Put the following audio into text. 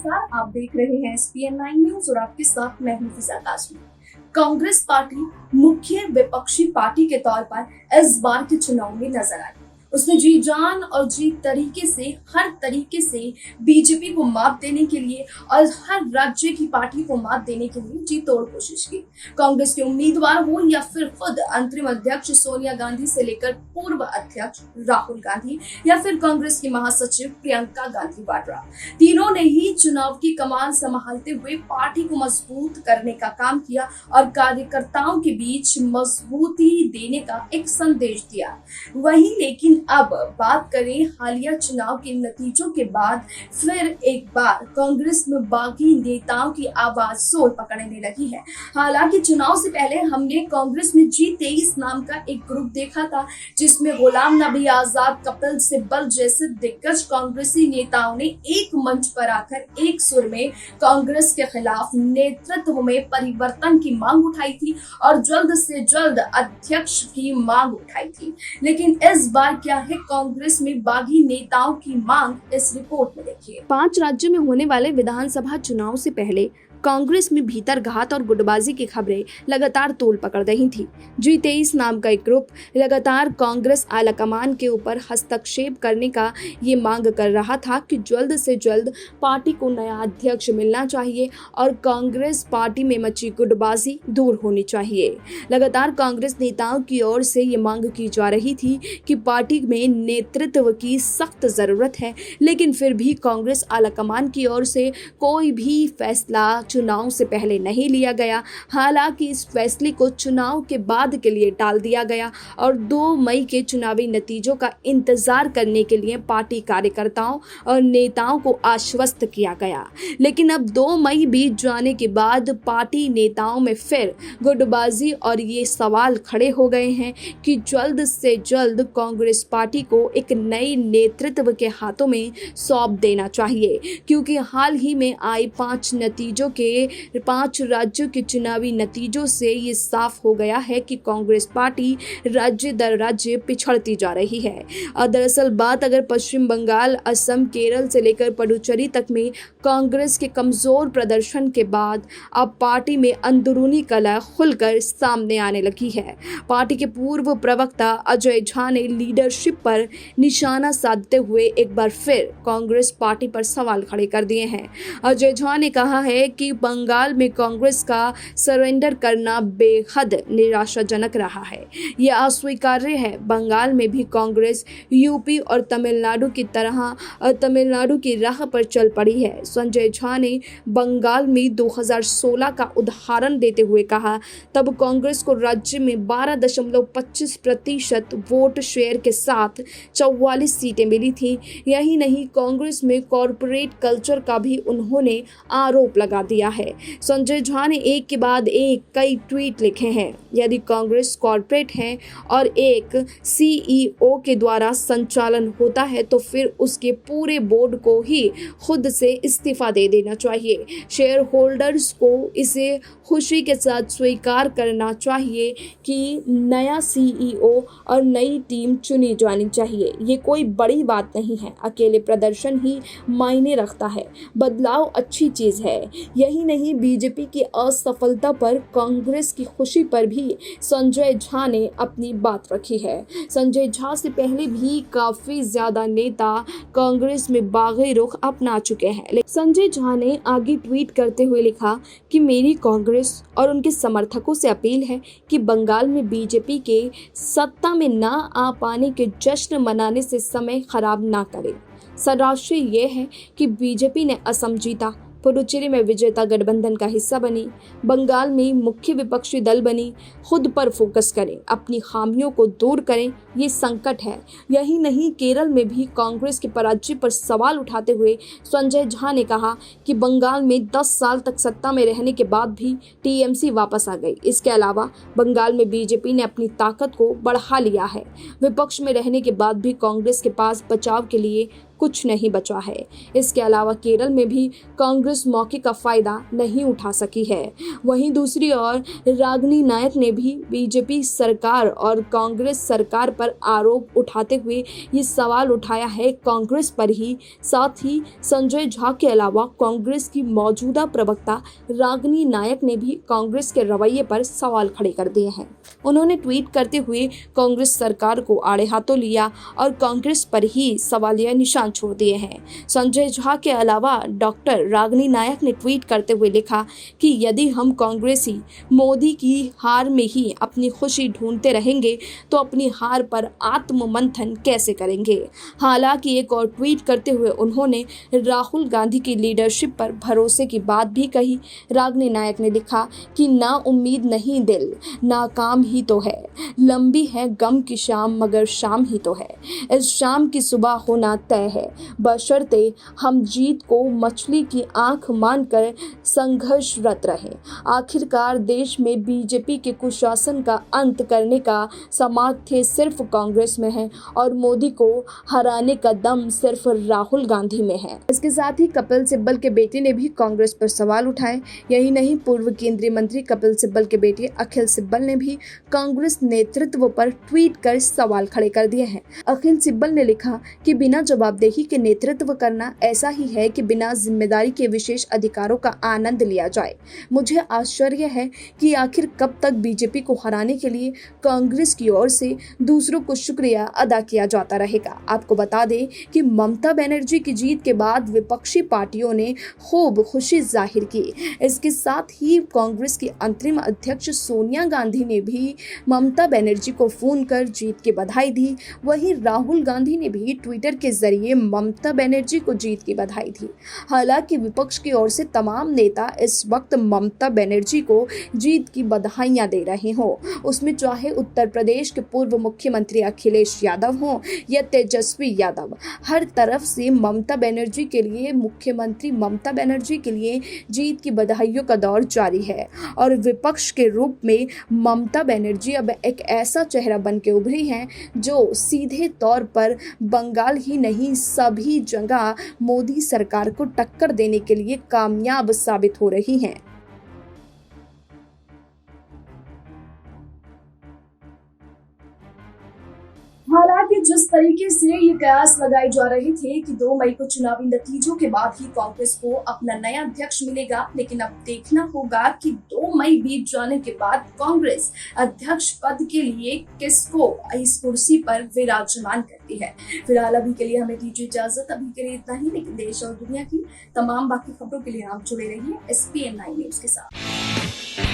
नमस्कार, आप देख रहे हैं SPN9 न्यूज और आपके साथ मैं हूं फिजा कासमी। कांग्रेस पार्टी मुख्य विपक्षी पार्टी के तौर पर इस बार के चुनाव में नजर आई। उसने जी जान और जी तरीके से हर तरीके से बीजेपी को मात देने के लिए और हर राज्य की पार्टी को मात देने के लिए जी तोड़ कोशिश की। कांग्रेस के उम्मीदवार हो या फिर खुद अंतरिम अध्यक्ष सोनिया गांधी से लेकर पूर्व अध्यक्ष राहुल गांधी या फिर कांग्रेस की महासचिव प्रियंका गांधी वाड्रा, तीनों ने ही चुनाव की कमान संभालते हुए पार्टी को मजबूत करने का काम किया और कार्यकर्ताओं के बीच मजबूती देने का एक संदेश दिया। वहीं लेकिन अब बात करें हालिया चुनाव के नतीजों के बाद फिर एक बार कांग्रेस में बागी नेताओं की आवाज जोर पकड़ने लगी है। हालांकि चुनाव से पहले हमने कांग्रेस में G23 नाम का एक ग्रुप देखा था, जिसमें गुलाम नबी आजाद, कपिल सिब्बल जैसे दिग्गज कांग्रेसी नेताओं ने एक मंच पर आकर एक सुर में कांग्रेस के खिलाफ नेतृत्व में परिवर्तन की मांग उठाई थी और जल्द से जल्द अध्यक्ष की मांग उठाई थी। लेकिन इस बार क्या है कांग्रेस में बागी नेताओं की मांग, इस रिपोर्ट में देखिए। 5 राज्यों में होने वाले विधानसभा चुनाव से पहले कांग्रेस में भीतर घात और गुटबाजी की खबरें लगातार तूल पकड़ रही थी। G23 नाम का एक ग्रुप लगातार कांग्रेस आलाकमान के ऊपर हस्तक्षेप करने का ये मांग कर रहा था कि जल्द से जल्द पार्टी को नया अध्यक्ष मिलना चाहिए और कांग्रेस पार्टी में मची गुटबाजी दूर होनी चाहिए। लगातार कांग्रेस नेताओं की ओर से ये मांग की जा रही थी कि पार्टी में नेतृत्व की सख्त जरूरत है, लेकिन फिर भी कांग्रेस आलाकमान की ओर से कोई भी फैसला चुनाव से पहले नहीं लिया गया। हालांकि इस फैसले को चुनाव के बाद के लिए टाल दिया गया और 2 मई के चुनावी नतीजों का इंतजार करने के लिए पार्टी कार्यकर्ताओं और नेताओं को आश्वस्त किया गया। लेकिन अब 2 मई बीत जाने के बाद पार्टी नेताओं में फिर गुटबाजी और ये सवाल खड़े हो गए हैं कि जल्द से जल्द कांग्रेस पार्टी को एक नए नेतृत्व के हाथों में सौंप देना चाहिए, क्योंकि हाल ही में आए 5 नतीजों के 5 राज्यों के चुनावी नतीजों से ये साफ हो गया है कि कांग्रेस पार्टी राज्य दर राज्य पिछड़ती जा रही है। दरअसल बात अगर पश्चिम बंगाल, असम, केरल से लेकर पुडुचेरी तक में कांग्रेस के कमजोर प्रदर्शन के बाद अब पार्टी में अंदरूनी कलह खुलकर सामने आने लगी है। पार्टी के पूर्व प्रवक्ता अजय झा ने लीडरशिप पर निशाना साधते हुए एक बार फिर कांग्रेस पार्टी पर सवाल खड़े कर दिए हैं। अजय झा ने कहा है कि बंगाल में कांग्रेस का सरेंडर करना बेहद निराशाजनक रहा है। यह अस्वीकार्य है। बंगाल में भी कांग्रेस यूपी और तमिलनाडु की तरह तमिलनाडु की राह पर चल पड़ी है। संजय झा ने बंगाल में 2016 का उदाहरण देते हुए कहा, तब कांग्रेस को राज्य में 12.25% वोट शेयर के साथ 44 सीटें मिली थी। यही नहीं, कांग्रेस में कॉरपोरेट कल्चर का भी उन्होंने आरोप लगा दिया है। संजय झा ने एक के बाद एक कई ट्वीट लिखे हैं। यदि कांग्रेस कॉरपोरेट है और एक CEO के द्वारा संचालन होता है तो फिर उसके पूरे बोर्ड को ही खुद से इस्तीफा दे देना चाहिए। शेयर होल्डर्स को इसे खुशी के साथ स्वीकार करना चाहिए कि नया CEO और नई टीम चुनी जानी चाहिए। ये कोई बड़ी बात नहीं है। अकेले प्रदर्शन ही मायने रखता है। बदलाव अच्छी चीज है। यही नहीं, बीजेपी की असफलता पर कांग्रेस की खुशी पर भी संजय झा ने अपनी बात रखी है। संजय झा से पहले भी काफी ज्यादा नेता कांग्रेस में बागी रुख अपना चुके हैं। संजय झा ने आगे ट्वीट करते हुए लिखा कि मेरी कांग्रेस और उनके समर्थकों से अपील है कि बंगाल में बीजेपी के सत्ता में ना आ पाने के जश्न मनाने से समय खराब ना करें। सराशय ये है कि बीजेपी ने असम जीता, पुडुचेरी में विजेता गठबंधन का हिस्सा बनी, बंगाल में मुख्य विपक्षी दल बनी। खुद पर फोकस करें, अपनी खामियों को दूर करें, ये संकट है। यही नहीं, केरल में भी कांग्रेस के पराजय पर सवाल उठाते हुए संजय झा ने कहा कि बंगाल में 10 साल तक सत्ता में रहने के बाद भी TMC वापस आ गई। इसके अलावा बंगाल में बीजेपी ने अपनी ताकत को बढ़ा लिया है। विपक्ष में रहने के बाद भी कांग्रेस के पास बचाव के लिए कुछ नहीं बचा है। इसके अलावा केरल में भी कांग्रेस मौके का फायदा नहीं उठा सकी है। वहीं दूसरी ओर रागिनी नायक ने भी बीजेपी सरकार और कांग्रेस सरकार पर आरोप उठाते हुए ये सवाल उठाया है कांग्रेस पर ही। साथ ही संजय झा के अलावा कांग्रेस की मौजूदा प्रवक्ता रागिनी नायक ने भी कांग्रेस के रवैये पर सवाल खड़े कर दिए हैं। उन्होंने ट्वीट करते हुए कांग्रेस सरकार को आड़े हाथों लिया और कांग्रेस पर ही सवालिया निशान छोड़ दिए हैं। संजय झा के अलावा डॉक्टर रागिनी नायक ने ट्वीट करते हुए लिखा कि यदि हम कांग्रेसी मोदी की हार में ही अपनी खुशी ढूंढते रहेंगे तो अपनी हार पर आत्ममंथन कैसे करेंगे। हालांकि एक और ट्वीट करते हुए उन्होंने राहुल गांधी की लीडरशिप पर भरोसे की बात भी कही। रागिनी नायक ने लिखा कि ना उम्मीद नहीं दिल, नाकाम ही तो है, लंबी है गम की शाम मगर शाम ही तो है, इस शाम की सुबह होना तय है, बशर्ते हम जीत को मछली की आंख मानकर संघर्षरत रहें। आखिरकार देश में बीजेपी के कुशासन का अंत करने का सामर्थ्य सिर्फ कांग्रेस में है और मोदी को हराने का दम सिर्फ राहुल गांधी में है। इसके साथ ही कपिल सिब्बल के बेटे ने भी कांग्रेस पर सवाल उठाए। यही नहीं, पूर्व केंद्रीय मंत्री कपिल सिब्बल के बेटे अखिल सिब्बल ने भी कांग्रेस नेतृत्व पर ट्वीट कर सवाल खड़े कर दिए हैं। अखिल सिब्बल ने लिखा कि बिना जवाबदेही के नेतृत्व करना ऐसा ही है कि बिना जिम्मेदारी के विशेष अधिकारों का आनंद लिया जाए। मुझे आश्चर्य है कि आखिर कब तक बीजेपी को हराने के लिए कांग्रेस की ओर से दूसरों को शुक्रिया अदा किया जाता रहेगा। आपको बता दें कि ममता बनर्जी की जीत के बाद विपक्षी पार्टियों ने खूब खुशी जाहिर की। इसके साथ ही कांग्रेस की अंतरिम अध्यक्ष सोनिया गांधी ने भी ममता बनर्जी को फोन कर जीत की बधाई दी। वहीं राहुल गांधी ने भी ट्विटर के जरिए ममता बनर्जी को जीत की बधाई दी। हालांकि विपक्ष की ओर से तमाम नेता इस वक्त ममता बनर्जी को जीत की बधाइयां दे रहे हों, उसमें चाहे उत्तर प्रदेश के पूर्व मुख्यमंत्री अखिलेश यादव हों या तेजस्वी यादव, हर तरफ से ममता बनर्जी के लिए, मुख्यमंत्री ममता बनर्जी के लिए जीत की बधाइयों का दौर जारी है। और विपक्ष के रूप में ममता बनर्जी अब एक ऐसा चेहरा बन के उभरी हैं जो सीधे तौर पर बंगाल ही नहीं सभी जगह मोदी सरकार को टक्कर देने के लिए कामयाब साबित हो रही हैं। हालांकि जिस तरीके से ये कयास लगाए जा रहे थे कि 2 मई को चुनावी नतीजों के बाद ही कांग्रेस को अपना नया अध्यक्ष मिलेगा, लेकिन अब देखना होगा कि 2 मई बीत जाने के बाद कांग्रेस अध्यक्ष पद के लिए किसको इस कुर्सी पर विराजमान करती है। फिलहाल अभी के लिए हमें दीजिए इजाजत। अभी के लिए इतना ही, लेकिन देश और दुनिया की तमाम बाकी खबरों के लिए आप जुड़े रहिए SPN9 न्यूज के साथ।